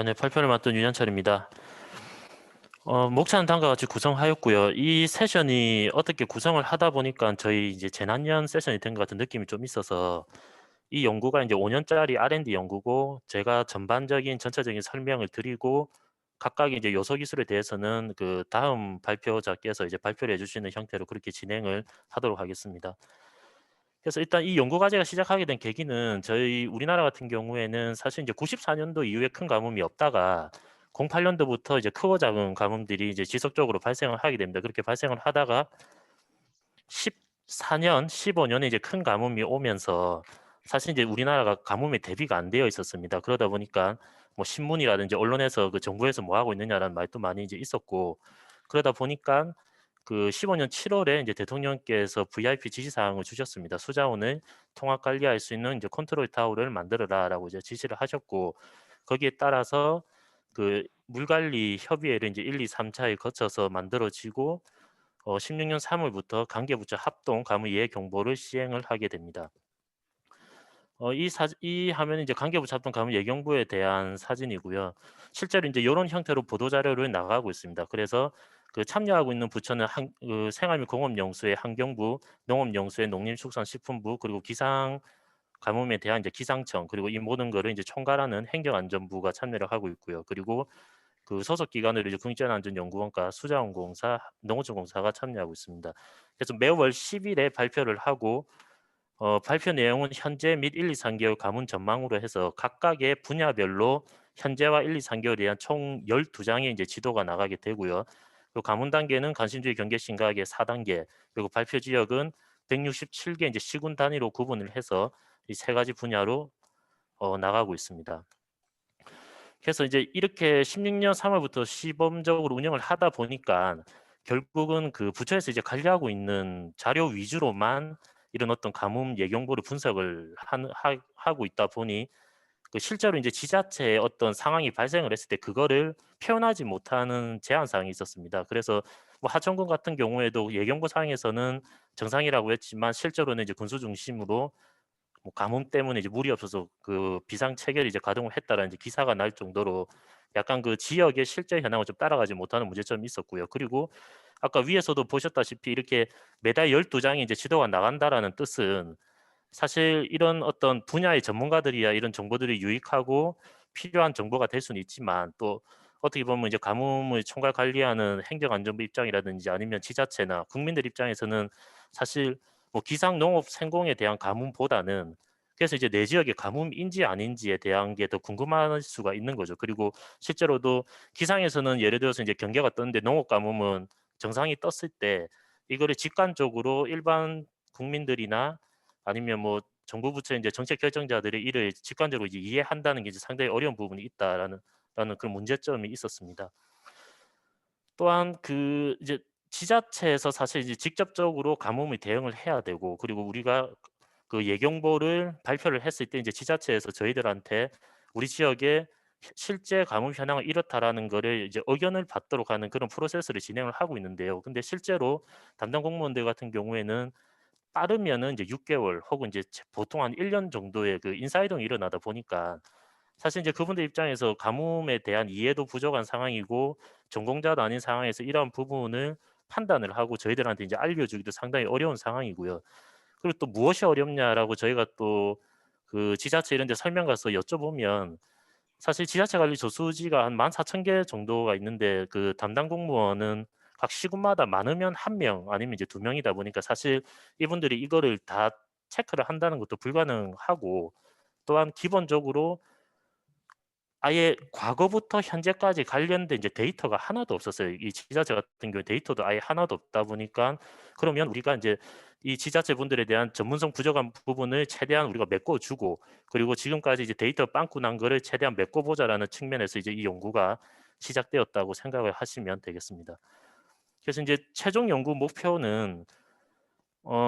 네, 발표를 맡은 윤현철입니다. 목차는 다음과 같이 구성하였고요. 이 세션이 어떻게 구성을 하다 보니까 저희 이제 재난년 세션이 된 것 같은 느낌이 좀 있어서 이 연구가 이제 5년짜리 R&D 연구고 제가 전반적인 전체적인 설명을 드리고 각각 이제 요소 기술에 대해서는 그 다음 발표자께서 이제 발표를 해주시는 형태로 그렇게 진행을 하도록 하겠습니다. 그래서 일단 이 연구 과제가 시작하게 된 계기는 저희 우리나라 같은 경우에는 사실 이제 94년도 이후에 큰 가뭄이 없다가 08년도부터 이제 크고 작은 가뭄들이 이제 지속적으로 발생을 하게 됩니다. 그렇게 발생을 하다가 14년, 15년에 이제 큰 가뭄이 오면서 사실 이제 우리나라가 가뭄에 대비가 안 되어 있었습니다. 그러다 보니까 뭐 신문이라든지 언론에서 그 정부에서 뭐 하고 있느냐라는 말도 많이 이제 있었고 그러다 보니까 그 15년 7월에 이제 대통령께서 VIP 지시사항을 주셨습니다. 수자원을 통합 관리할 수 있는 이제 컨트롤 타워를 만들어라라고 이제 지시를 하셨고 거기에 따라서 그 물관리 협의회를 이제 1, 2, 3차에 거쳐서 만들어지고 16년 3월부터 관계부처 합동 가뭄 예해 경보를 시행을 하게 됩니다. 이 화면은 이제 관계부처 합동 가뭄 예경보에 대한 사진이고요. 실제로 이제 이런 형태로 보도 자료를 나가고 있습니다. 그래서 그 참여하고 있는 부처는 그 생활 및 공업영수의 환경부, 농업영수의 농림축산식품부, 그리고 기상 가뭄에 대한 이제 기상청, 그리고 이 모든 거를 이제 총괄하는 행정안전부가 참여를 하고 있고요. 그리고 그 소속 기관으로 이제 국민재난안전연구원과 수자원공사, 농어촌공사가 참여하고 있습니다. 그래서 매월 10일에 발표를 하고 발표 내용은 현재 및 1, 2, 3개월 가문 전망으로 해서 각각의 분야별로 현재와 1, 2, 3개월에 대한 총 12장의 이제 지도가 나가게 되고요. 그 가문 단계는 관심주의 경계 심각의 4단계, 그리고 발표 지역은 167개 이제 시군 단위로 구분을 해서 이 세 가지 분야로 나가고 있습니다. 그래서 이제 이렇게 16년 3월부터 시범적으로 운영을 하다 보니까 결국은 그 부처에서 이제 관리하고 있는 자료 위주로만 이런 어떤 가뭄 예경보를 분석을 하고 있다 보니 그 실제로 이제 지자체의 어떤 상황이 발생을 했을 때 그거를 표현하지 못하는 제한 사항이 있었습니다. 그래서 뭐 하천군 같은 경우에도 예경보 상에서는 정상이라고 했지만 실제로는 이제 군수 중심으로 뭐 가뭄 때문에 이제 물이 없어서 그 비상 체결이 이제 가동을 했다라는 이제 기사가 날 정도로 약간 그 지역의 실제 현황을 좀 따라가지 못하는 문제점이 있었고요. 그리고 아까 위에서도 보셨다시피 이렇게 매달 12장이 이제 지도가 나간다라는 뜻은 사실 이런 어떤 분야의 전문가들이야 이런 정보들이 유익하고 필요한 정보가 될 수는 있지만 또 어떻게 보면 이제 가뭄을 총괄 관리하는 행정안전부 입장이라든지 아니면 지자체나 국민들 입장에서는 사실 뭐 기상, 농업, 생공에 대한 가뭄보다는 그래서 이제 내 지역에 가뭄인지 아닌지에 대한 게 더 궁금할 수가 있는 거죠. 그리고 실제로도 기상에서는 예를 들어서 이제 경계가 떴는데 농업 가뭄은 정상이 떴을 때 이거를 직관적으로 일반 국민들이나 아니면 뭐 정부 부처 이제 정책 결정자들이 이를 직관적으로 이제 이해한다는 게 이제 상당히 어려운 부분이 있다라는 그런 문제점이 있었습니다. 또한 그 이제 지자체에서 사실 이제 직접적으로 가뭄에 대응을 해야 되고 그리고 우리가 그 예경보를 발표를 했을 때 이제 지자체에서 저희들한테 우리 지역에 실제 가뭄 현황은 이렇다라는 거를 이제 의견을 받도록 하는 그런 프로세스를 진행을 하고 있는데요. 근데 실제로 담당 공무원들 같은 경우에는 빠르면은 이제 6개월 혹은 이제 보통 한 1년 정도의 그 인사이동이 일어나다 보니까 사실 이제 그분들 입장에서 가뭄에 대한 이해도 부족한 상황이고 전공자도 아닌 상황에서 이러한 부분을 판단을 하고 저희들한테 이제 알려주기도 상당히 어려운 상황이고요. 그리고 또 무엇이 어렵냐라고 저희가 또 그 지자체 이런 데 설명 가서 여쭤보면 사실 지자체 관리 저수지가 한 14,000개 정도가 있는데 그 담당 공무원은 각 시군마다 많으면 1명 아니면 이제 2명이다 보니까 사실 이분들이 이거를 다 체크를 한다는 것도 불가능하고 또한 기본적으로 아예 과거부터 현재까지 관련된 이제 데이터가 하나도 없었어요. 이 지자체 같은 경우에 데이터도 아예 하나도 없다 보니까 그러면 우리가 인제 이 지자체분들에 대한 전문성 부족한 부분을 최대한 우리가 메꿔 주고 그리고 지금까지 이제 데이터 빵꾸 난 거를 최대한 메꿔 보자라는 측면에서 이제 이 연구가 시작되었다고 생각을 하시면 되겠습니다. 그래서 인제 최종 연구 목표는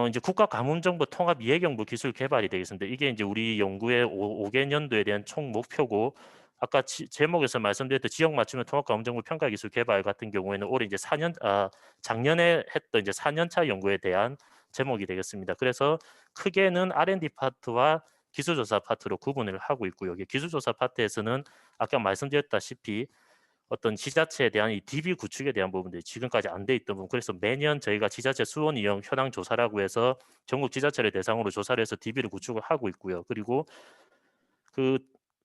인제 국가 가뭄정보 통합 이해경보 기술 개발이 되겠습니다. 이게 인제 우리 연구의 5 개년도에 대한 총 목표고 아까 제목에서 말씀드렸던 지역 맞춤형 통합 가뭄정보 평가 기술 개발 같은 경우에는 올해 이제 작년에 했던 이제 4년 차 연구에 대한 제목이 되겠습니다. 그래서 크게는 R&D 파트와 기술조사 파트로 구분을 하고 있고요. 이게 기술조사 파트에서는 아까 말씀드렸다시피 어떤 지자체에 대한 이 DB 구축에 대한 부분들이 지금까지 안 돼 있던 부분, 그래서 매년 저희가 지자체 수원 이용 현황 조사라고 해서 전국 지자체를 대상으로 조사를 해서 DB를 구축을 하고 있고요. 그리고 그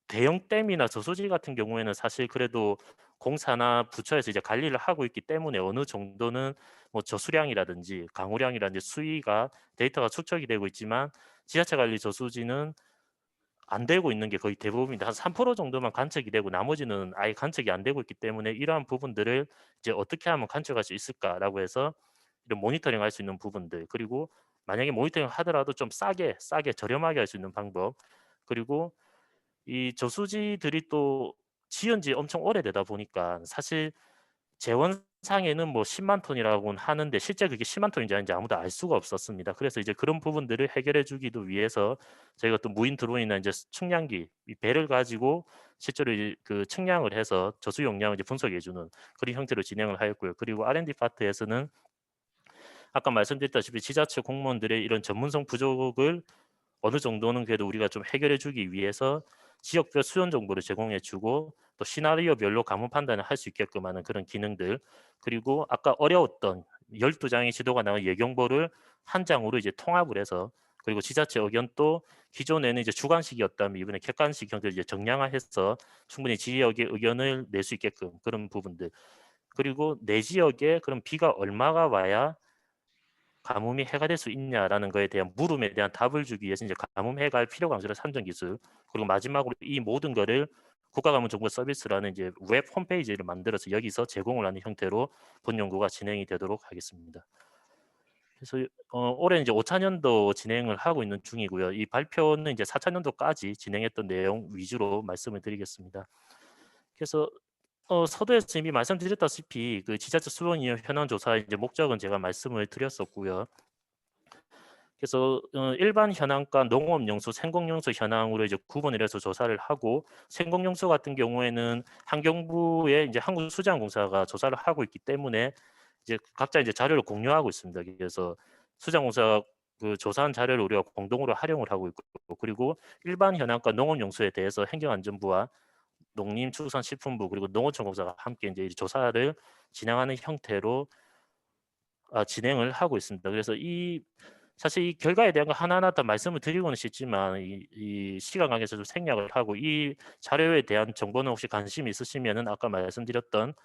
대형 댐이나 저수지 같은 경우에는 사실 그래도 공사나 부처에서 이제 관리를 하고 있기 때문에 어느 정도는 뭐 저수량이라든지 강우량이라든지 수위가 데이터가 축적이 되고 있지만, 지자체 관리 저수지는 안 되고 있는 게 거의 대부분입니다. 한 3% 정도만 관측이 되고 나머지는 아예 관측이 안 되고 있기 때문에, 이러한 부분들을 이제 '어떻게 하면 관측할 수 있을까?'라고 해서 이런 모니터링할 수 있는 부분들, 그리고 만약에 모니터링을 하더라도 좀 싸게 저렴하게 할 수 있는 방법, 그리고 이 저수지들이 또 지은 지 엄청 오래되다 보니까 사실 재원상에는 뭐 10만 톤이라고는 하는데 실제 그게 10만 톤인지 아닌지 아무도 알 수가 없었습니다. 그래서 이제 그런 부분들을 해결해 주기도 위해서 저희가 또 무인 드론이나 이제 측량기, 이 배를 가지고 실제로 이제 그 측량을 해서 저수 용량을 이제 분석해 주는 그런 형태로 진행을 하였고요. 그리고 R&D 파트에서는 아까 말씀드렸다시피 지자체 공무원들의 이런 전문성 부족을 어느 정도는 그래도 우리가 좀 해결해 주기 위해서 지역별 수요 정보를 제공해 주고, 또 시나리오별로 가문 판단을 할 수 있게끔 하는 그런 기능들, 그리고 아까 어려웠던 12장의 지도가 나온 예경보를 한 장으로 이제 통합을 해서, 그리고 지자체 의견도 기존에는 이제 주관식이었다면 이번에 객관식 형태로 이제 정량화해서 충분히 지역의 의견을 낼 수 있게끔 그런 부분들, 그리고 내 지역에 그럼 비가 얼마가 와야 가뭄이 해결될 수 있냐라는 거에 대한 물음에 대한 답을 주기 위해서 이제 가뭄 해결 필요 강조를 산정 기술, 그리고 마지막으로 이 모든 거를 국가가뭄정보 서비스라는 이제 웹 홈페이지를 만들어서 여기서 제공을 하는 형태로 본 연구가 진행이 되도록 하겠습니다. 그래서 올해 이제 5차년도 진행을 하고 있는 중이고요. 이 발표는 이제 4차년도까지 진행했던 내용 위주로 말씀을 드리겠습니다. 그래서 서두에서 이미 말씀드렸다시피 그 지자체 수원 이용 현황 조사의 이제 목적은 제가 말씀을 드렸었고요. 그래서 일반 현황과 농업용수, 생공용수 현황으로 이제 구분을 해서 조사를 하고, 생공용수 같은 경우에는 환경부의 이제 한국수자원공사가 조사를 하고 있기 때문에 이제 각자 이제 자료를 공유하고 있습니다. 그래서 수자원공사가 그 조사한 자료를 우리가 공동으로 활용을 하고 있고, 그리고 일반 현황과 농업용수에 대해서 행정안전부와 농림축산식품부 그리고 농어촌공사가 함께 이제 이 조사를 진행하는 형태로 진행을 하고 있습니다. 그래서 사실 이 결과에 대한 거 하나하나 다 말씀을 드리고는 싶지만, 이 시간 관계에서 좀 생략을 하고, 이 자료에 대한 정보는 혹시 관심 있으시면은 아까 말씀드렸던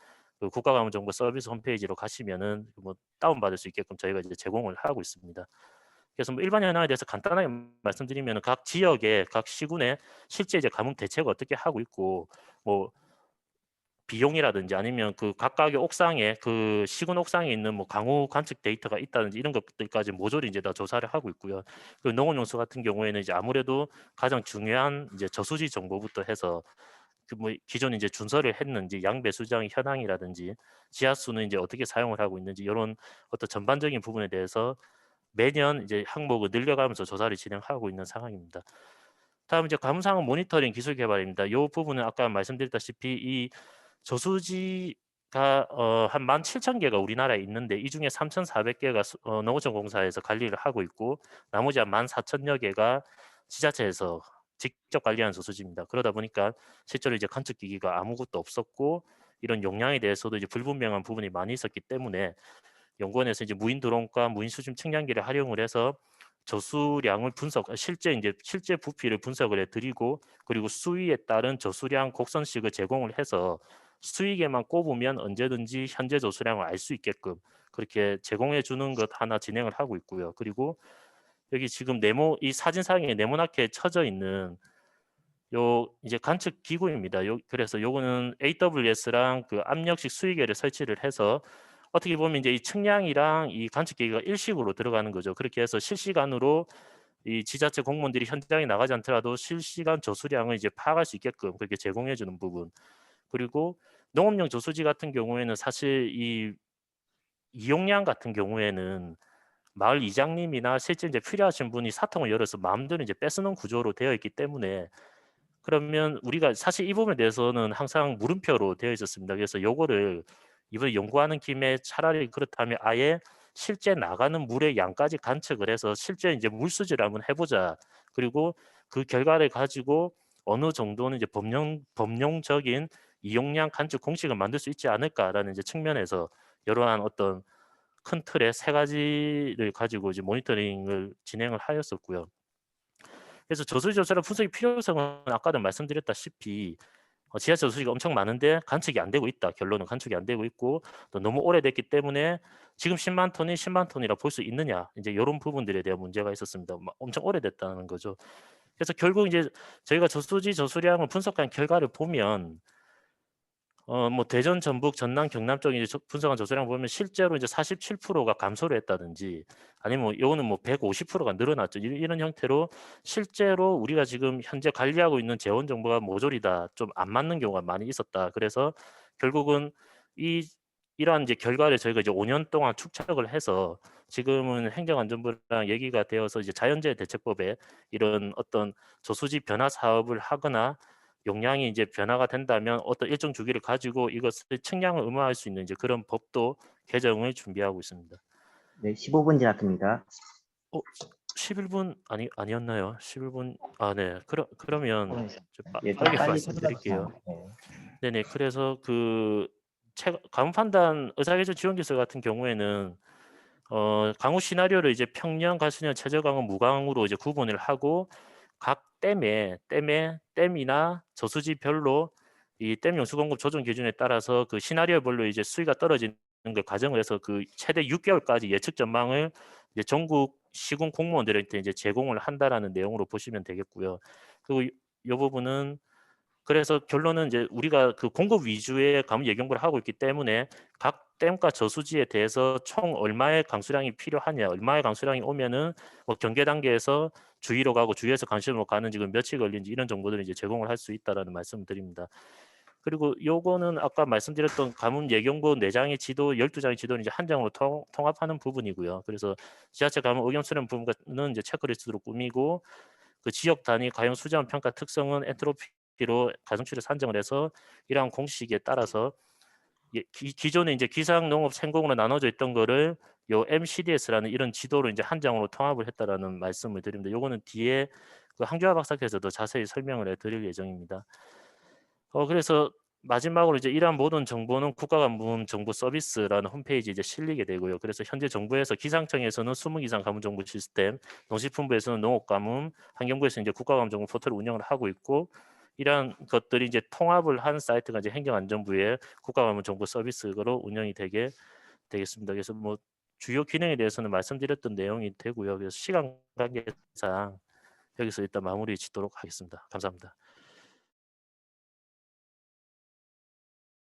그 국가가문정보 서비스 홈페이지로 가시면은 뭐 다운받을 수 있게끔 저희가 이제 제공을 하고 있습니다. 그래서 뭐 일반 현황에 대해서 간단하게 말씀드리면은 각 지역의 각 시군에 실제 이제 가뭄 대책을 어떻게 하고 있고, 뭐 비용이라든지 아니면 그 각각의 옥상에 그 시군 옥상에 있는 뭐 강우 관측 데이터가 있다든지 이런 것들까지 모조리 이제 다 조사를 하고 있고요. 그 농업용수 같은 경우에는 이제 아무래도 가장 중요한 이제 저수지 정보부터 해서 그 뭐 기존에 이제 준설을 했는지, 양배 수장 현황이라든지 지하수는 이제 어떻게 사용을 하고 있는지, 이런 어떤 전반적인 부분에 대해서 매년 이제 항목을 늘려가면서 조사를 진행하고 있는 상황입니다. 다음 이제 감사항 모니터링 기술 개발입니다. 이 부분은 아까 말씀드렸다시피 이 저수지가 한 17,000개가 우리나라에 있는데, 이 중에 3,400개가 농어촌공사에서 관리를 하고 있고, 나머지 한 14,000여 개가 지자체에서 직접 관리하는 저수지입니다. 그러다 보니까 실제로 이제 관측 기기가 아무것도 없었고, 이런 용량에 대해서도 이제 불분명한 부분이 많이 있었기 때문에 연구원에서 이제 무인 드론과 무인 수심 측량기를 활용을 해서 저수량을 실제 부피를 분석을 해 드리고, 그리고 수위에 따른 저수량 곡선식을 제공을 해서 수위계만 꼽으면 언제든지 현재 저수량을 알 수 있게끔 그렇게 제공해 주는 것 하나 진행을 하고 있고요. 그리고 여기 지금 이 사진상에 네모나게 쳐져 있는 요 이제 관측 기구입니다. 그래서 요거는 AWS랑 그 압력식 수위계를 설치를 해서 어떻게 보면 이제 이 측량이랑 이 관측 기기가 일식으로 들어가는 거죠. 그렇게 해서 실시간으로 이 지자체 공무원들이 현장에 나가지 않더라도 실시간 저수량을 이제 파악할 수 있게끔 그렇게 제공해 주는 부분. 그리고 농업용 저수지 같은 경우에는 사실 이 이용량 같은 경우에는 마을 이장님이나 실제 이제 필요하신 분이 사통을 열어서 마음대로 이제 뺏어놓은 구조로 되어 있기 때문에, 그러면 우리가 사실 이 부분에 대해서는 항상 물음표로 되어 있었습니다. 그래서 요거를 이번에 연구하는 김에 차라리 그렇다면 아예 실제 나가는 물의 양까지 관측을 해서 실제 이제 물 수질을 한번 해 보자. 그리고 그 결과를 가지고 어느 정도는 이제 법령적인 이용량 간접 공식을 만들 수 있지 않을까라는 이제 측면에서 이러한 어떤 큰 틀의 세 가지를 가지고 이제 모니터링을 진행을 하였었고요. 그래서 저수지 조사랑 분석의 필요성은 아까도 말씀드렸다시피 지하 저수지가 엄청 많은데 관측이 안 되고 있다. 결론은 관측이 안 되고 있고 또 너무 오래됐기 때문에 지금 10만 톤이 10만 톤이라 볼 수 있느냐. 이제 요런 부분들에 대한 문제가 있었습니다. 엄청 오래됐다는 거죠. 그래서 결국 이제 저희가 저수지 저수량을 분석한 결과를 보면 뭐 대전, 전북, 전남, 경남 쪽에 이제 분석한 저수량 보면 실제로 이제 47%가 감소를 했다든지 아니면 요거는 뭐 150%가 늘어났죠. 이런 형태로 실제로 우리가 지금 현재 관리하고 있는 재원 정보가 모조리다. 좀 안 맞는 경우가 많이 있었다. 그래서 결국은 이 이러한 이제 결과를 저희가 이제 5년 동안 축적을 해서 지금은 행정안전부랑 얘기가 되어서 이제 자연재해 대책법에 이런 어떤 저수지 변화 사업을 하거나 용량이 이제 변화가 된다면 어떤 일정 주기를 가지고 이것을 측량을 의무화할 수 있는 이제 그런 법도 개정을 준비하고 있습니다. 네, 15분 지났습니다. 11분 아니었나요? 11분 네. 그러면 좀 예, 좀 빠르게 빨리 말씀드릴게요. 끝났어요. 네. 네네. 그래서 그 가문 판단 의사결정 지원 기술 같은 경우에는 강우 시나리오를 이제 평년, 가수년, 최저강은 무강으로 이제 구분을 하고 각 댐이나 저수지별로 이 댐 용수 공급 조정 기준에 따라서 그 시나리오별로 이제 수위가 떨어지는 걸 가정을 해서 그 최대 6개월까지 예측 전망을 이제 전국 시군 공무원들한테 이제 제공을 한다라는 내용으로 보시면 되겠고요. 그리고 이 부분은 그래서 결론은 이제 우리가 그 공급 위주의 가뭄 예경보를 하고 있기 때문에 각 댐과 저수지에 대해서 총 얼마의 강수량이 필요하냐, 얼마의 강수량이 오면은 뭐 경계 단계에서 주위로 가고 주위에서 강실로 가는 지금 며칠 걸린지 이런 정보들을 이제 제공을 할 수 있다라는 말씀을 드립니다. 그리고 요거는 아까 말씀드렸던 가뭄 예경보 4장의 지도, 12장의 지도를 이제 한 장으로 통합하는 부분이고요. 그래서 지하철 가뭄 의견 수렴 부분은 이제 체크리스트로 꾸미고 그 지역 단위 가용 수자원 평가 특성은 엔트로피로 가중치를 산정을 해서 이러한 공식에 따라서 기존에 이제 기상, 농업, 생공으로 나눠져 있던 거를 요 MCDS라는 이런 지도로 이제 한 장으로 통합을 했다라는 말씀을 드립니다. 요거는 뒤에 그 한교화 박사께서도 자세히 설명을 해드릴 예정입니다. 그래서 마지막으로 이제 이러한 모든 정보는 국가가뭄 정보 서비스라는 홈페이지에 이제 실리게 되고요. 그래서 현재 정부에서 기상청에서는 수문기상 가뭄 정보 시스템, 농식품부에서는 농업가뭄, 환경부에서 이제 국가가뭄 정보 포털을 운영을 하고 있고 이러한 것들이 이제 통합을 한 사이트가 이제 행정안전부의 국가가뭄 정보 서비스로 운영이 되겠습니다. 그래서 뭐 주요 기능에 대해서는 말씀드렸던 내용이 되고요. 그래서 시간 관계상 여기서 일단 마무리 짓도록 하겠습니다. 감사합니다.